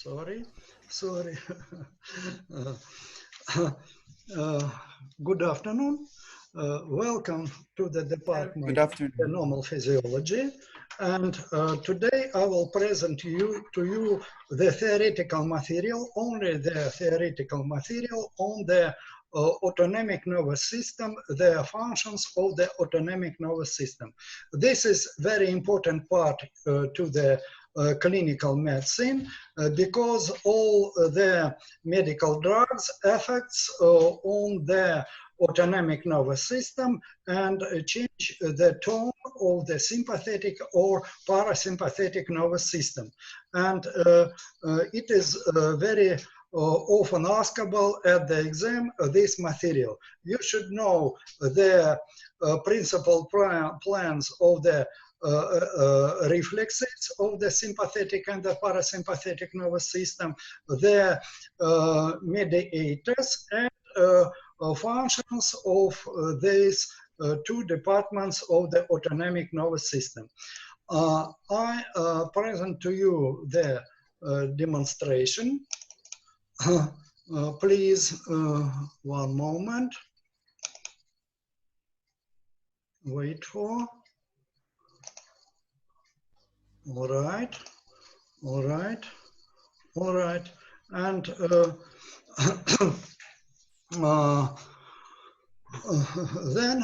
Sorry. Good afternoon. Welcome to the Department of Normal Physiology. And today I will present to you the theoretical material, only the theoretical material on the autonomic nervous system, the functions of the autonomic nervous system. This is very important part to the clinical medicine because all the medical drugs affects on the autonomic nervous system and change the tone of the sympathetic or parasympathetic nervous system. And it is very often askable at the exam this material. You should know the principal plans of the reflexes of the sympathetic and the parasympathetic nervous system, the mediators and functions of these two departments of the autonomic nervous system. I present to you the demonstration. Please, one moment. Wait for. All right. And then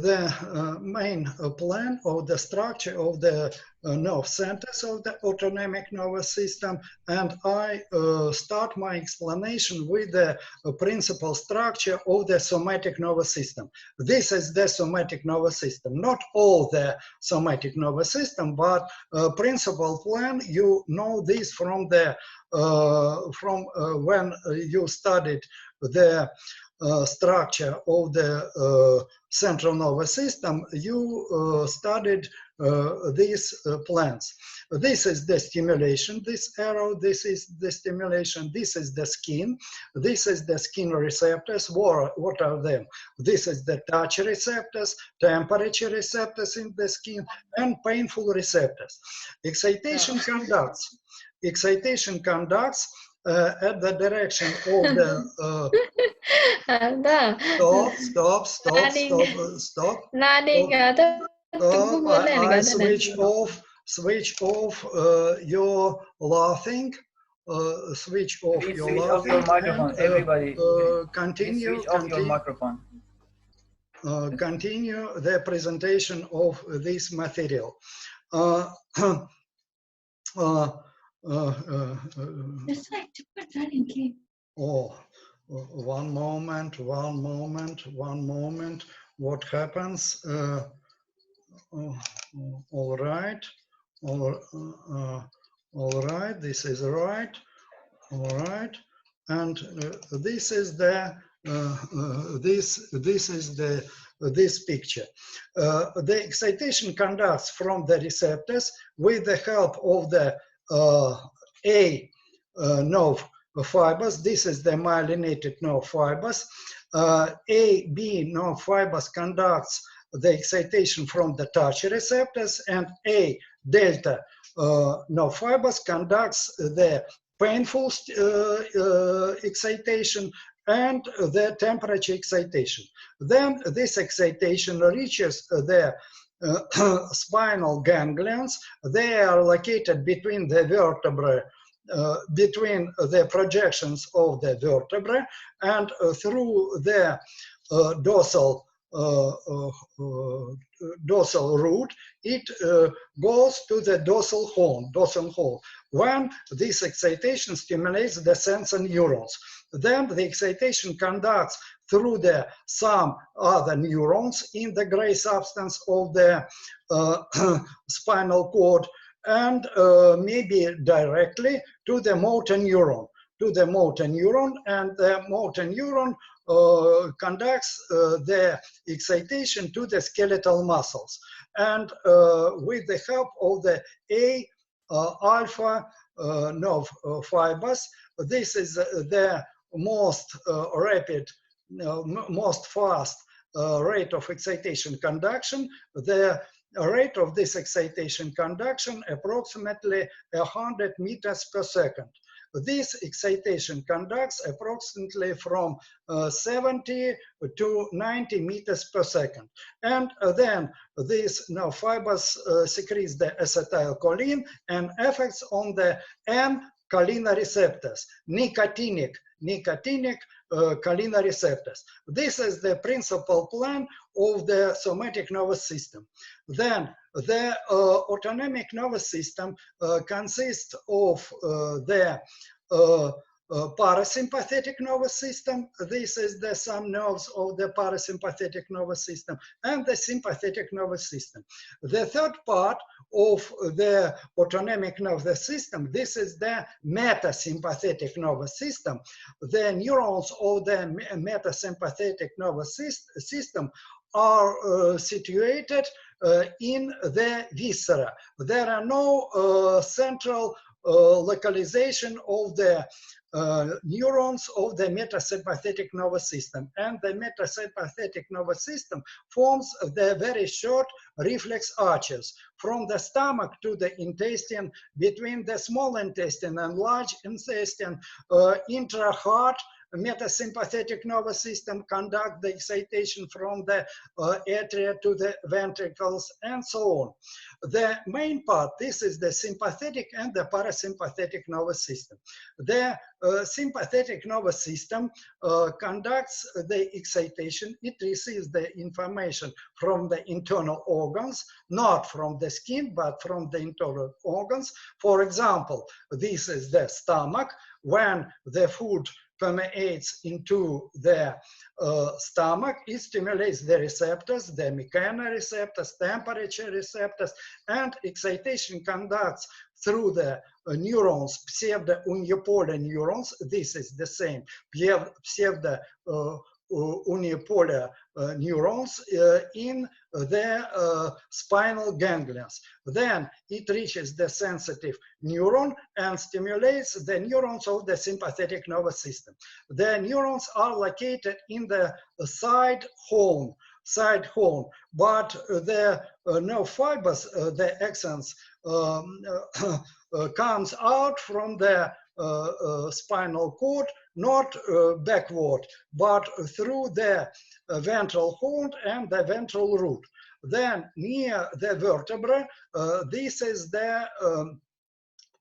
the main plan of the structure of the nerve centers of the autonomic nervous system, and I start my explanation with the principal structure of the somatic nervous system. This is the somatic nervous system, not all the somatic nervous system, but principal plan. You know this from the when you studied the structure of the central nervous system, you studied these plans. This is the stimulation, this arrow, this is the stimulation, this is the skin, this is the skin receptors. What are them? This is the touch receptors, temperature receptors in the skin, and painful receptors. Excitation conducts. Excitation conducts at the direction of the stop. I switch off your laughing. Switch off your laughing. Your microphone, and, everybody. Continue. Switch off your microphone. Continue the presentation of this material. Oh, one moment. What happens? All right. This is right. All right. And this is the this picture. The excitation conducts from the receptors with the help of the A nerve fibers. This is the myelinated nerve fibers. A, B nerve fibers conducts the excitation from the touch receptors, and A delta nerve fibers conducts the painful excitation and the temperature excitation. Then this excitation reaches the spinal ganglions. They are located between the vertebrae, between the projections of the vertebrae, and through the dorsal root, it goes to the dorsal horn. When this excitation stimulates the sensor neurons, then the excitation conducts through some other neurons in the gray substance of the spinal cord, and maybe directly to the motor neuron. And the motor neuron conducts the excitation to the skeletal muscles. And with the help of the A alpha nerve fibers, this is the most rapid, most fast rate of excitation conduction. The rate of this excitation conduction approximately 100 meters per second. this excitation conducts approximately from 70 to 90 meters per second. And then these nerve fibers secretes the acetylcholine and affects on the cholinereceptors, nicotinic cholinereceptors. This is the principal plan of the somatic nervous system. Then the autonomic nervous system consists of the parasympathetic nervous system. This is the some nerves of the parasympathetic nervous system, and the sympathetic nervous system. The third part of the autonomic nervous system, this is the metasympathetic nervous system. The neurons of the metasympathetic nervous system are situated in the viscera. There are no central localization of the neurons of the metasympathetic nervous system, and the metasympathetic nervous system forms the very short reflex arches from the stomach to the intestine, between the small intestine and large intestine, intra-heart. Metasympathetic nervous system conduct the excitation from the atria to the ventricles, and so on. The main part, this is the sympathetic and the parasympathetic nervous system. The sympathetic nervous system conducts the excitation. It receives the information from the internal organs, not from the skin, but from the internal organs. For example, this is the stomach. When the food permeates into the stomach, it stimulates the receptors, the mechanoreceptors, temperature receptors, and excitation conducts through the neurons, pseudo-unipolar neurons. This is the same, pseudo-unipolar neurons in the spinal ganglions. Then it reaches the sensitive neuron and stimulates the neurons of the sympathetic nervous system. The neurons are located in the side horn, but the nerve fibers, the axons, comes out from the spinal cord, not backward, but through the ventral horn and the ventral root. Then near the vertebra, this is the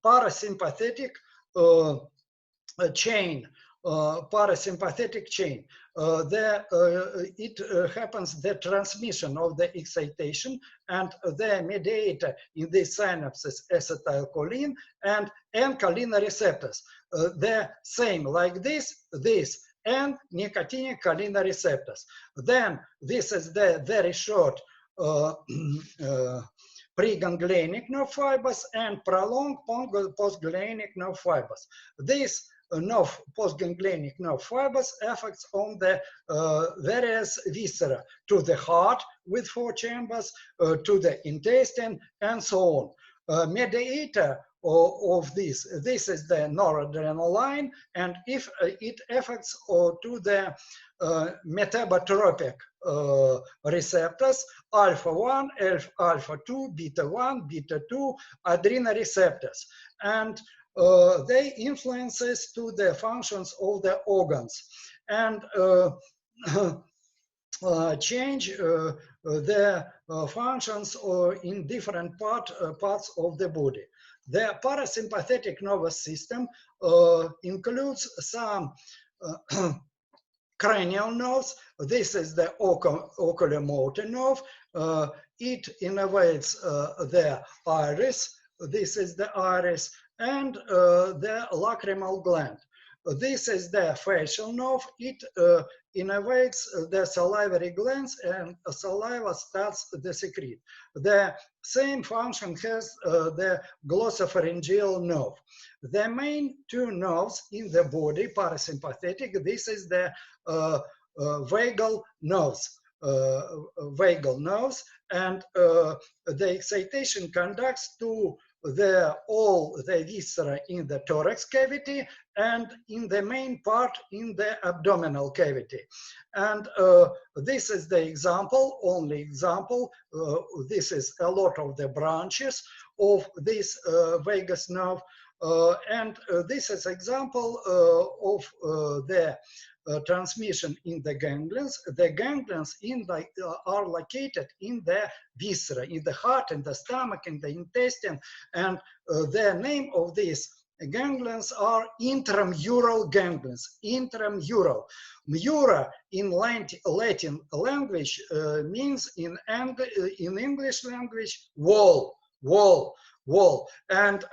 parasympathetic chain. Parasympathetic chain. It happens the transmission of the excitation, and the mediator in these synapses, acetylcholine and cholinereceptors. The same like this, and nicotinic cholinereceptors. Then this is the very short preganglionic nerve fibers and prolonged postganglionic nerve fibers. This postganglionic nerve fibers affects on the various viscera, to the heart with 4 chambers, to the intestine, and so on. Mediator of this is the noradrenaline, and if it affects to the metabotropic receptors, alpha-1, alpha-2, beta-1, beta-2, adrenoreceptors, and they influences to the functions of the organs, and change the functions in different parts of the body. The parasympathetic nervous system includes some cranial nerves. This is the oculomotor nerve. It innervates the iris. This is the iris, and the lacrimal gland. This is the facial nerve. It innervates the salivary glands, and saliva starts to secrete. The same function has the glossopharyngeal nerve. The main 2 nerves in the body, parasympathetic, this is the vagal nerves. And the excitation conducts to all the viscera in the thorax cavity and in the main part in the abdominal cavity. And this is the example, only example. This is a lot of the branches of this vagus nerve. This is example of the transmission in the ganglions. The ganglions are located in the viscera, in the heart, in the stomach, in the intestine, and the name of these ganglions are intramural ganglions. Intramural. Mura in Latin language means in English language wall, and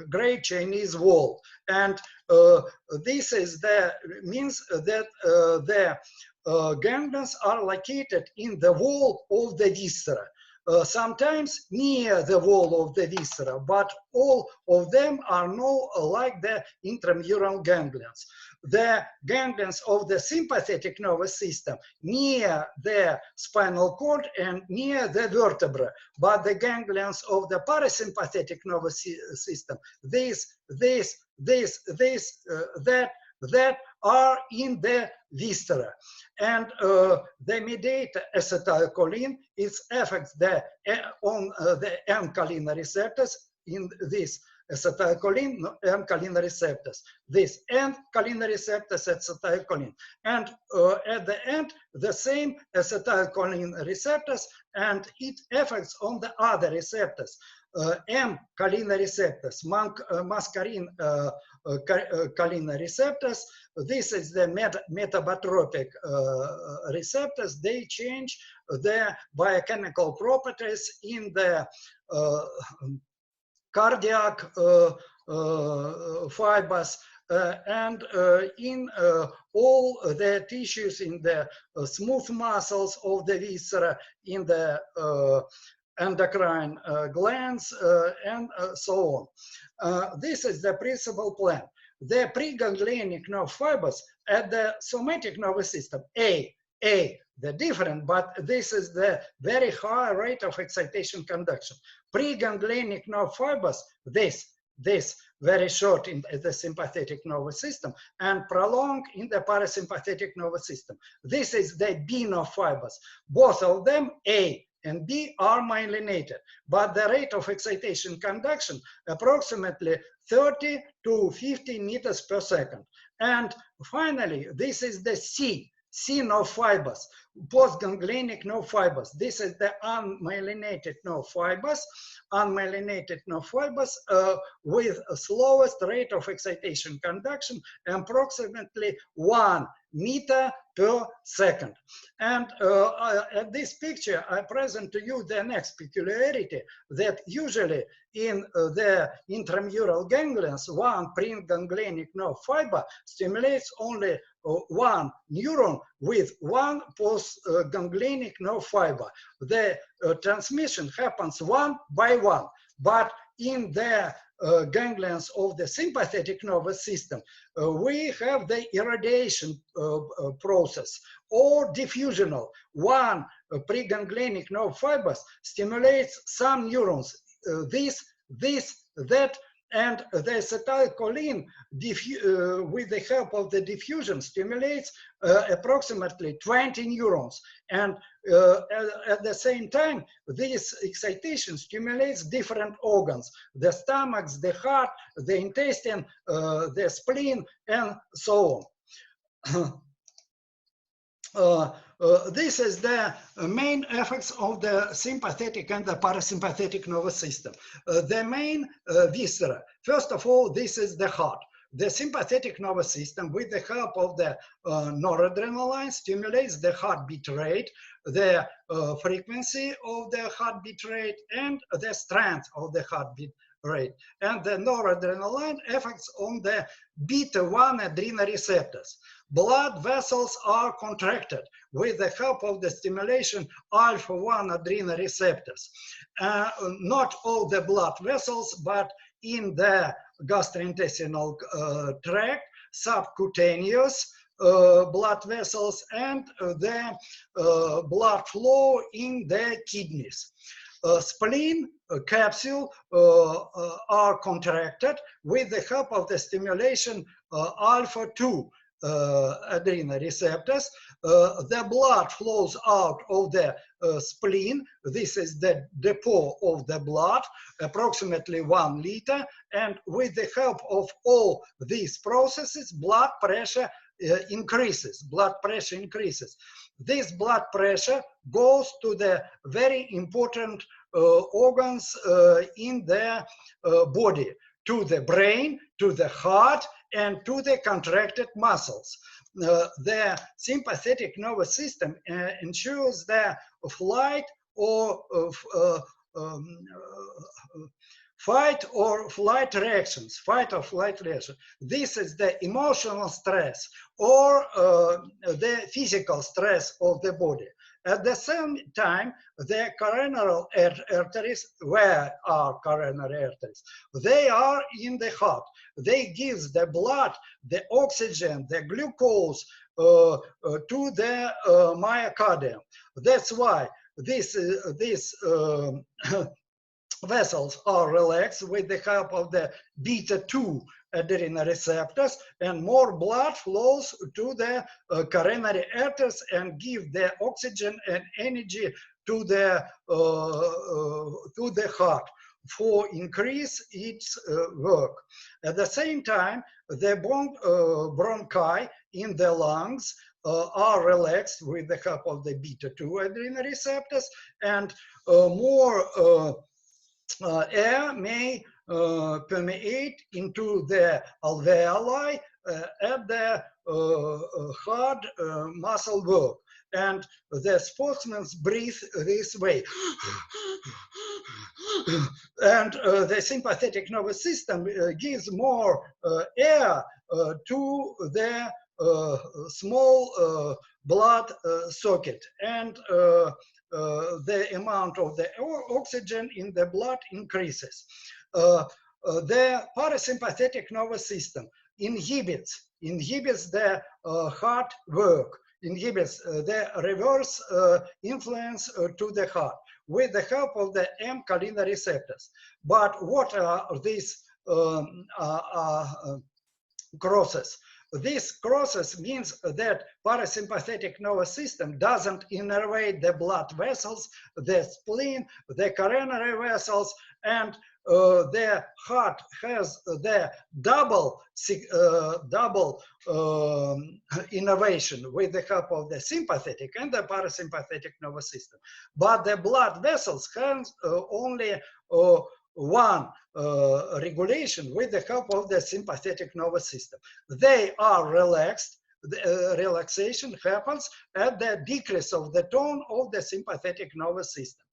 Great Chinese wall. And this is means that the ganglions are located in the wall of the viscera. Sometimes near the wall of the viscera, but all of them are no like the intramural ganglions. The ganglions of the sympathetic nervous system near the spinal cord and near the vertebra, but the ganglions of the parasympathetic nervous system, that are in the viscera, and they mediate acetylcholine. It affects on the M-choline receptors in this acetylcholine, M-choline receptors. This M-choline receptors, acetylcholine, and at the end the same acetylcholine receptors, and it affects on the other receptors. M-choline receptors, muscarine choline receptors. This is the metabotropic receptors. They change the biochemical properties in the cardiac fibers and in all the tissues, in the smooth muscles of the viscera, in the endocrine glands, and so on. This is the principal plan. The preganglionic nerve fibers at the somatic nervous system, the different, but this is the very high rate of excitation conduction. Preganglionic nerve fibers, this very short in the sympathetic nervous system and prolonged in the parasympathetic nervous system. This is the B nerve fibers. Both of them, A and B, are myelinated, but the rate of excitation conduction approximately 30 to 50 meters per second. And finally, this is the C nerve fibers, postganglionic nerve fibers. This is the unmyelinated nerve fibers, with a slowest rate of excitation conduction, approximately 1 meter per second. And at this picture, I present to you the next peculiarity, that usually in the intramural ganglions, one preganglionic nerve fiber stimulates only one neuron with one postganglionic nerve fiber. The transmission happens one by one, but in the ganglions of the sympathetic nervous system, we have the irradiation process or diffusional. One preganglionic nerve fibers stimulates some neurons, that, and the acetylcholine, with the help of the diffusion, stimulates approximately 20 neurons. And at the same time, this excitation stimulates different organs: the stomach, the heart, the intestine, the spleen, and so on. This is the main effects of the sympathetic and the parasympathetic nervous system. The main viscera, first of all, this is the heart. The sympathetic nervous system, with the help of the noradrenaline, stimulates the heartbeat rate, the frequency of the heartbeat rate, and the strength of the heartbeat rate. And the noradrenaline affects on the beta-1 adrenal receptors. Blood vessels are contracted with the help of the stimulation alpha-1 adrenal receptors. Not all the blood vessels, but in the gastrointestinal tract, subcutaneous blood vessels, and the blood flow in the kidneys. Spleen capsule are contracted with the help of the stimulation alpha-2 adrenal receptors. the blood flows out of the spleen. This is the depot of the blood, approximately 1 liter. And with the help of all these processes, blood pressure increases. Blood pressure increases. This blood pressure goes to the very important organs in the body, to the brain, to the heart, and to the contracted muscles. The sympathetic nervous system ensures the flight or fight or flight reactions, fight or flight reaction. This is the emotional stress or the physical stress of the body. At the same time, the coronary arteries, where are coronary arteries? They are in the heart. They give the blood, the oxygen, the glucose to the myocardium. That's why these vessels are relaxed with the help of the beta-2 adrenaline receptors, and more blood flows to the coronary arteries and give the oxygen and energy to the heart for increase its work. At the same time, the bronchi in the lungs are relaxed with the help of the beta-2 adrenaline receptors, and more air may permeate into the alveoli at the hard muscle work. And the sportsmen breathe this way. And the sympathetic nervous system gives more air to the small blood socket, and the amount of the oxygen in the blood increases. The parasympathetic nervous system inhibits the heart work, inhibits the reverse influence to the heart with the help of the M-cholinergic receptors. But what are these crosses? This crosses means that parasympathetic nervous system doesn't innervate the blood vessels, the spleen, the coronary vessels, and the heart has the double innervation with the help of the sympathetic and the parasympathetic nervous system. But the blood vessels have only one regulation with the help of the sympathetic nervous system. They are relaxed. The relaxation happens at the decrease of the tone of the sympathetic nervous system.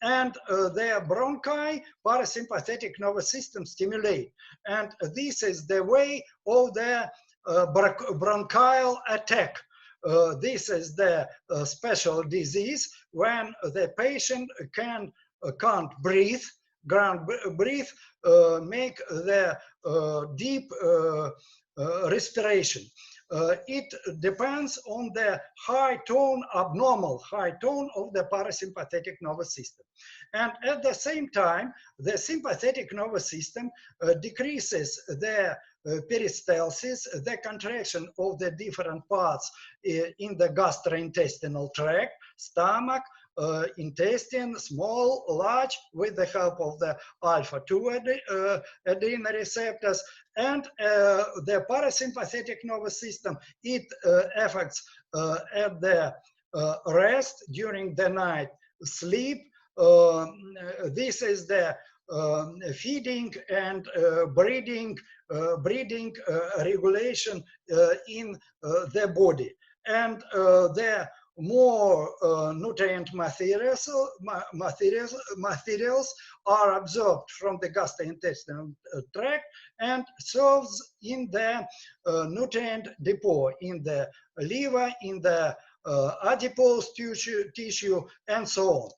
And the bronchi parasympathetic nervous system stimulate. And this is the way of the bronchial attack. This is the special disease when the patient can't breathe, make the deep respiration. It depends on the high tone, abnormal high tone of the parasympathetic nervous system. And at the same time, the sympathetic nervous system decreases the peristalsis, the contraction of the different parts in the gastrointestinal tract, stomach, intestine, small, large, with the help of the alpha-2 adrenaline receptors, and the parasympathetic nervous system, it affects at the rest during the night, sleep. This is the feeding and breeding regulation in the body, and the more nutrient materials are absorbed from the gastrointestinal tract and serves in the nutrient depot in the liver, in the adipose tissue, and so on.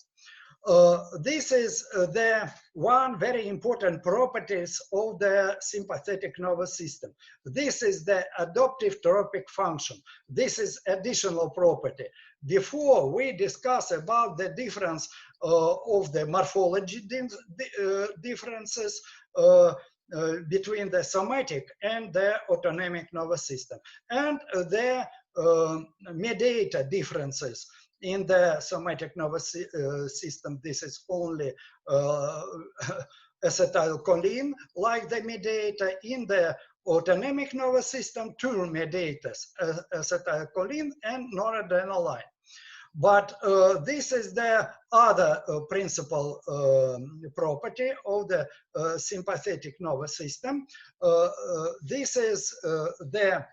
This is the one very important properties of the sympathetic nervous system. This is the adaptive tropic function. This is additional property. Before we discuss about the difference of the morphology differences between the somatic and the autonomic nervous system, and the mediator differences in the somatic nervous system. This is only acetylcholine, like the mediator. In the autonomic nervous system, two mediators, acetylcholine and noradrenaline. But this is the other principal property of the sympathetic nervous system. This is the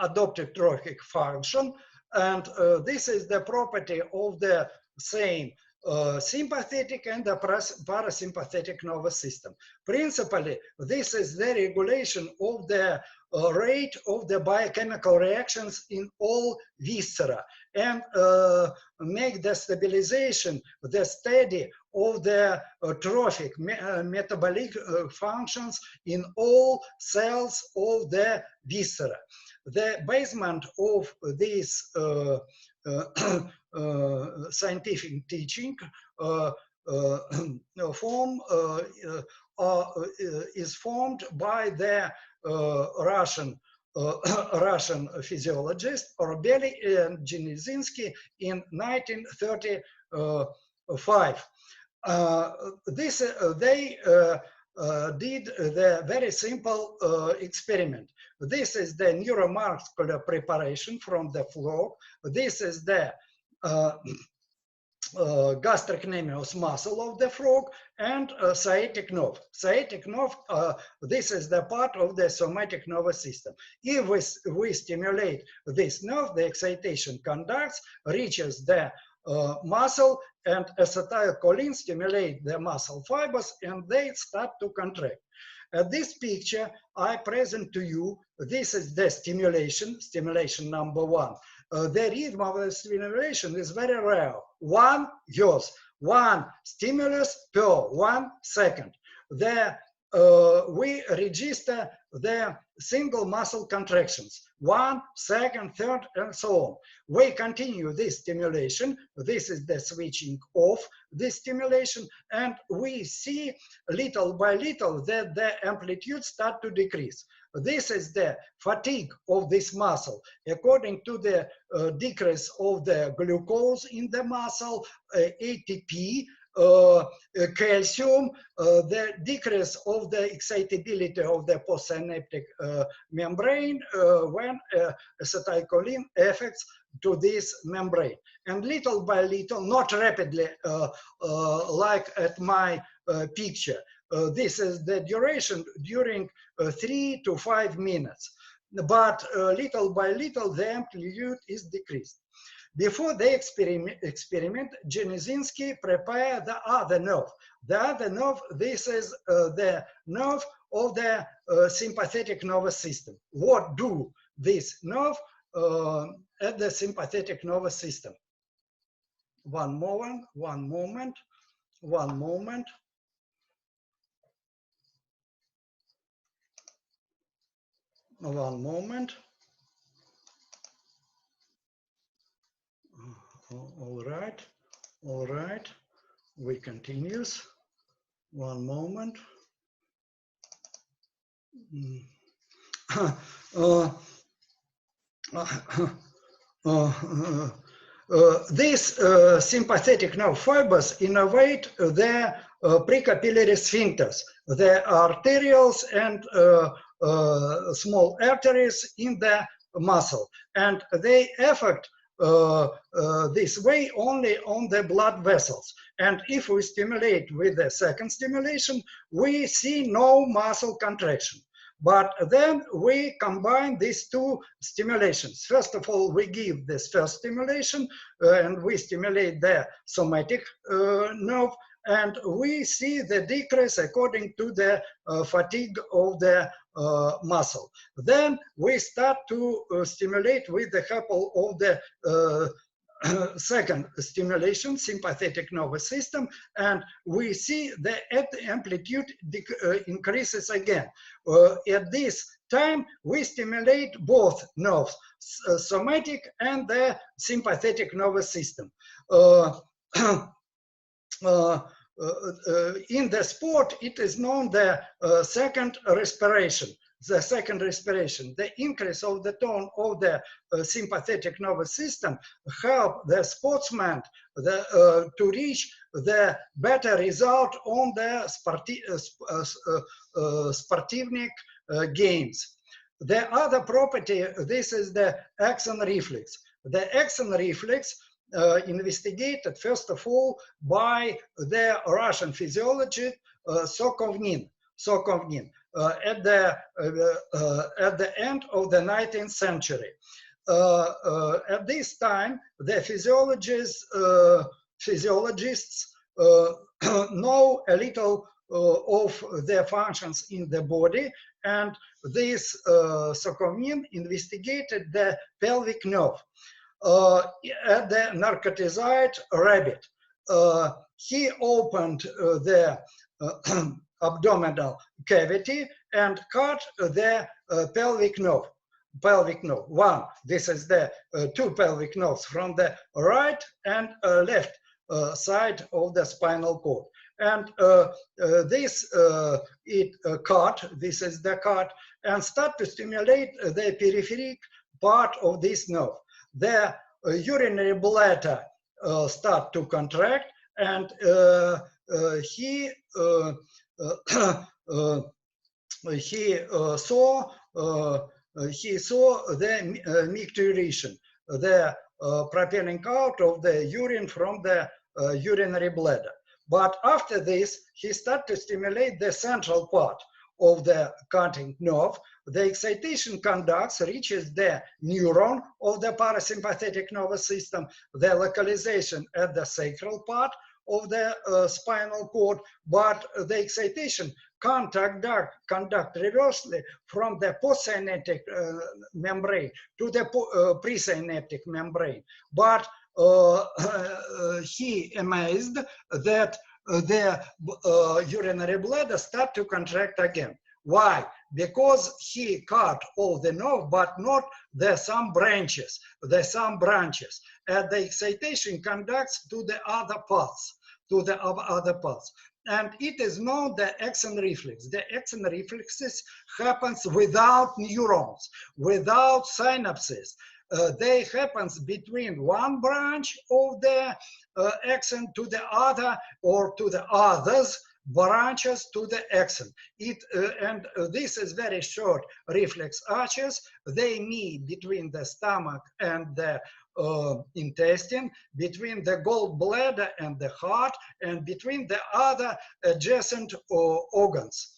adoptive trophic function, and this is the property of the same sympathetic and the parasympathetic nervous system. Principally, this is the regulation of the rate of the biochemical reactions in all viscera, and make the stabilization, the steady of the trophic metabolic functions in all cells of the viscera. The basement of this scientific teaching is formed by the Russian physiologist Orbeli and Zhenizhinsky in 1935. They did the very simple experiment. This is the neuromuscular preparation from the frog. This is the gastrocnemius muscle of the frog, and sciatic nerve. Sciatic nerve, this is the part of the somatic nervous system. If we stimulate this nerve, the excitation conducts, reaches the muscle, and acetylcholine stimulate the muscle fibers, and they start to contract. This picture I present to you, this is the stimulation number one. The rhythm of the stimulation is very rare. 1 Hz, 1 stimulus per 1 second. We register the single muscle contractions, 1, 2nd, 3rd, and so on. We continue this stimulation. This is the switching off this stimulation, and we see little by little that the amplitude start to decrease. This is the fatigue of this muscle according to the decrease of the glucose in the muscle, ATP, calcium, the decrease of the excitability of the postsynaptic membrane when acetylcholine affects to this membrane. And little by little, not rapidly like at my picture, this is the duration during 3 to 5 minutes. But little by little, the amplitude is decreased. Before the experiment, Zhenizhinsky prepared the other nerve. The other nerve, this is the nerve of the sympathetic nervous system. What do this nerve at the sympathetic nervous system? One moment. All right, we continues. One moment. These sympathetic nerve fibers innervate the precapillary sphincters, the arterioles and small arteries in the muscle, and they affect this way only on the blood vessels. And if we stimulate with the second stimulation, we see no muscle contraction. But then we combine these two stimulations. First of all, we give this first stimulation and we stimulate the somatic nerve, and we see the decrease according to the fatigue of the muscle. Then we start to stimulate with the help of the second stimulation, sympathetic nervous system, and we see the amplitude increases again. At this time, we stimulate both nerves, somatic and the sympathetic nervous system. In the sport, it is known the second respiration. the second respiration, the increase of the tone of the sympathetic nervous system help the sportsman to reach the better result on the sportivnic games. The other property, this is the axon reflex. The axon reflex investigated first of all by the Russian physiologist Vaguine at the end of the 19th century. At this time, the physiologists know a little of their functions in the body, and this Vaguine investigated the pelvic nerve at the narcotized rabbit. He opened the abdominal cavity and cut the pelvic nerve. One, this is the two pelvic nerves from the right and left side of the spinal cord. And this cut, this is the cut, and start to stimulate the peripheral part of this nerve. The urinary bladder start to contract, and he saw the micturition, the propelling out of the urine from the urinary bladder. But after this, he started to stimulate the central part of the cutting nerve. The excitation conducts reaches the neuron of the parasympathetic nervous system, the localization at the sacral part of the spinal cord, but the excitation conduct reversely from the postsynaptic membrane to the presynaptic membrane. But he amazed that the urinary bladder start to contract again. Why? Because he cut all the nerve, but not the some branches, and the excitation conducts to the other parts, And it is known the axon reflex. The axon reflexes happens without neurons, without synapses. They happens between one branch of the axon to the other, or to the others branches to the axon. And this is very short reflex arches. They meet between the stomach and the intestine, between the gallbladder and the heart, and between the other adjacent organs.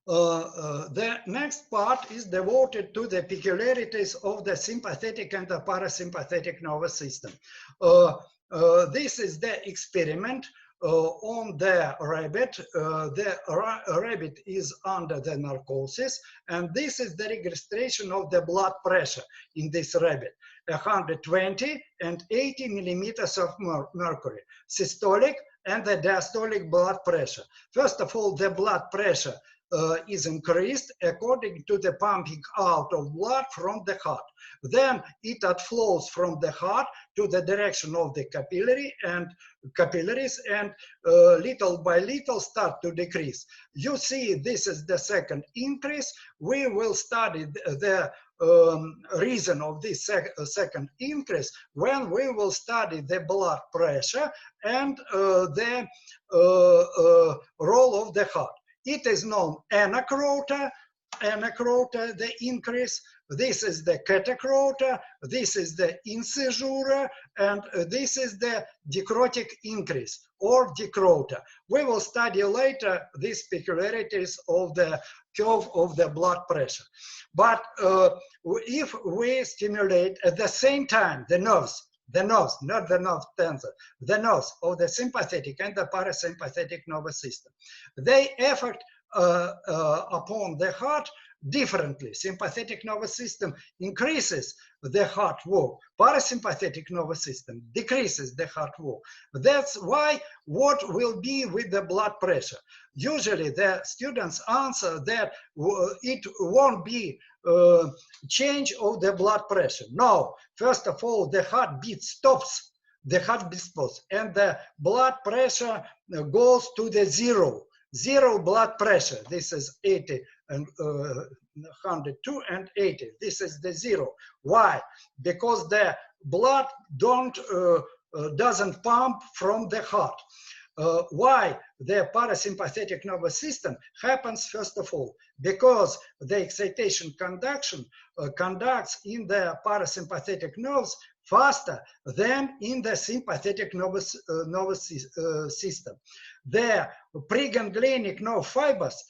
The next part is devoted to the peculiarities of the sympathetic and the parasympathetic nervous system. This is the experiment on the rabbit. The rabbit is under the narcosis, and this is the registration of the blood pressure in this rabbit: 120 and 80 millimeters of mercury, systolic and the diastolic blood pressure. First of all, the blood pressure is increased according to the pumping out of blood from the heart. Then it outflows from the heart to the direction of the capillaries, and little by little start to decrease. You see, this is the second increase. We will study the reason of this second increase when we will study the blood pressure and the role of the heart. It is known anacrota, the increase. This is the catacrota, this is the incisura, and this is the dicrotic increase, or dicrota. We will study later these peculiarities of the curve of the blood pressure. But if we stimulate at the same time the nerves, not the nerve tensor, the nerves of the sympathetic and the parasympathetic nervous system, they affect upon the heart differently. Sympathetic nervous system increases the heart work. Parasympathetic nervous system decreases the heart work. That's why what will be with the blood pressure? Usually the students answer that it won't be change of the blood pressure. No, first of all, the heartbeat stops. The heartbeat stops, and the blood pressure goes to the zero. zero blood pressure. This is 80 and 102 and 80. This is the zero. Why? Because the blood doesn't pump from the heart. Why the parasympathetic nervous system happens? First of all, because the excitation conduction conducts in the parasympathetic nerves faster than in the sympathetic nervous system. The preganglionic nerve fibers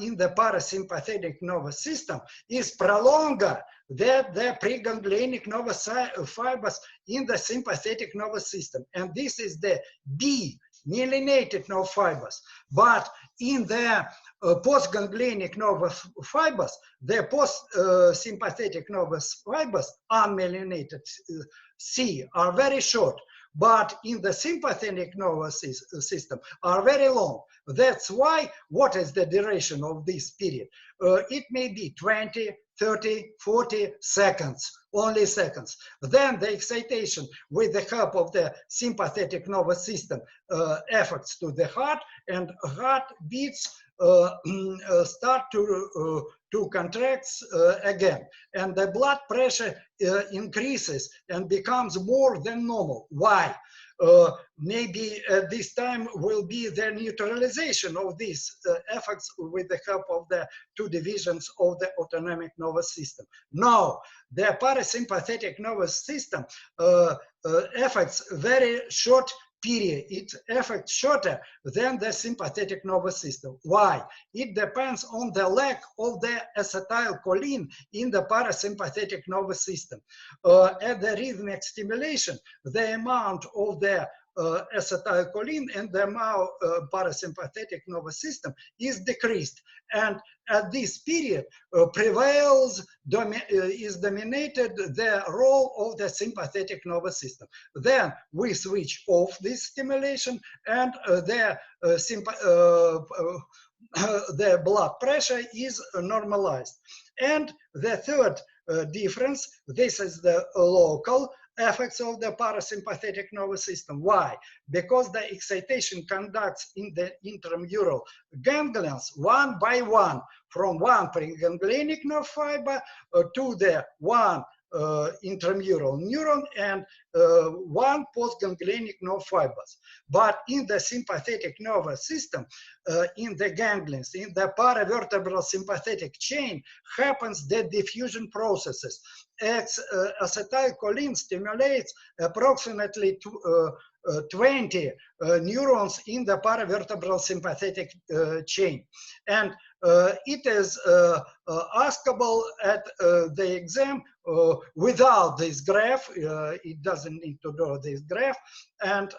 in the parasympathetic nervous system is prolonger than the preganglionic nervous fibers in the sympathetic nervous system. And this is the B, myelinated nerve fibers. But in the postganglionic nerve fibers, the post-sympathetic nervous fibers, unmyelinated C, are very short. But in the sympathetic nervous system are very long. That's why, what is the duration of this period? It may be 20, 30, 40 seconds, only seconds. Then the excitation with the help of the sympathetic nervous system affects to the heart, and heart beats start to contract again, and the blood pressure increases and becomes more than normal. Why? Maybe at this time will be the neutralization of these effects with the help of the two divisions of the autonomic nervous system. No, the parasympathetic nervous system affects very short period. It affects shorter than the sympathetic nervous system. Why? It depends on the lack of the acetylcholine in the parasympathetic nervous system. At the rhythmic stimulation, the amount of the acetylcholine and the amount parasympathetic nervous system is decreased, and at this period is dominated the role of the sympathetic nervous system. Then we switch off this stimulation, and the blood pressure is normalized. And the third difference, this is the local effects of the parasympathetic nervous system. Why? Because the excitation conducts in the intramural ganglions one by one, from one preganglionic nerve fiber to the one intramural neuron and one postganglionic nerve fibers. But in the sympathetic nervous system, in the ganglions, in the paravertebral sympathetic chain, happens the diffusion processes. Acetylcholine stimulates approximately 20 neurons in the paravertebral sympathetic chain. And it is askable at the exam without this graph. It doesn't need to do this graph. And